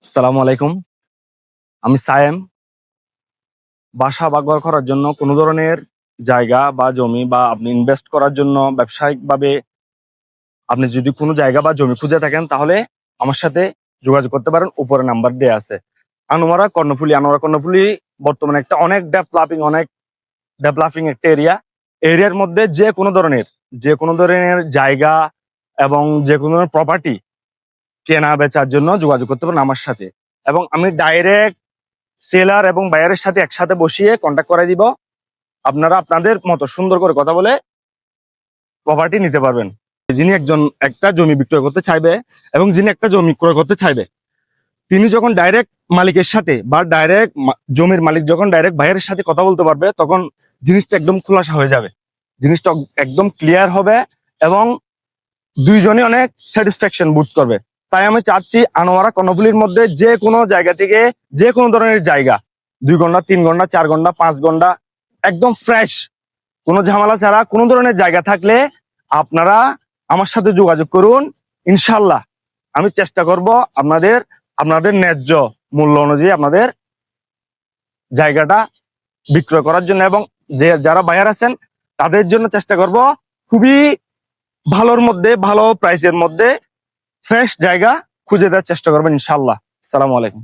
আসসালামু আলাইকুম। আমি সায়েম। বাসা বা ঘর করার জন্য কোনো ধরনের জায়গা বা জমি বা আপনি ইনভেস্ট করার জন্য ব্যবসায়িকভাবে আপনি যদি কোনো জায়গা বা জমি খুঁজে থাকেন তাহলে আমার সাথে যোগাযোগ করতে পারেন। উপরে নাম্বার দেয়া আছে। আনোয়ারা কর্ণফুলি বর্তমানে একটা অনেক ডেভেলপিং একটা এরিয়ার মধ্যে যে কোনো ধরনের জায়গা এবং যে কোনো ধরনের প্রপার্টি কেনা বেচার জন্য যোগাযোগ করতে পারেন আমার সাথে। এবং আমি ডাইরেক্ট সেলার এবং বায়ারের সাথে একসাথে বসিয়ে কন্ট্যাক্ট করে দিব। আপনারা আপনাদের মতো সুন্দর করে কথা বলে প্রপার্টি নিতে পারবেন। যিনি একটা জমি বিক্রয় করতে চাইবে এবং যিনি একটা জমি ক্রয় করতে চাইবে, তিনি যখন ডাইরেক্ট মালিকের সাথে বা ডাইরেক্ট জমির মালিক যখন ডাইরেক্ট বায়ারের সাথে কথা বলতে পারবে, তখন জিনিসটা একদম খোলাসা হয়ে যাবে, জিনিসটা একদম ক্লিয়ার হবে এবং দুইজনই অনেক স্যাটিসফ্যাকশন বোধ করবে। তাই আমি চাচ্ছি আনোয়ারা কর্ণফুলির মধ্যে যে কোনো জায়গা থেকে যে কোনো ধরনের জায়গা, 2 ঘন্টা 3 ঘন্টা 4 ঘন্টা 5 ঘন্টা, একদম ফ্রেশ, কোনো ঝামেলা ছাড়া কোনো ধরনের জায়গা থাকলে আপনারা আমার সাথে যোগাযোগ করুন। ইনশাল্লাহ আমি চেষ্টা করব আপনাদের ন্যায্য মূল্য অনুযায়ী আপনাদের জায়গাটা বিক্রয় করার জন্য, এবং যারা বায়ার আছেন তাদের জন্য চেষ্টা করব খুবই ভালোর মধ্যে, ভালো প্রাইসের মধ্যে ফ্রেশ জায়গা খুঁজে দেওয়ার চেষ্টা করবেন ইনশাল্লাহ। আসসালামু আলাইকুম।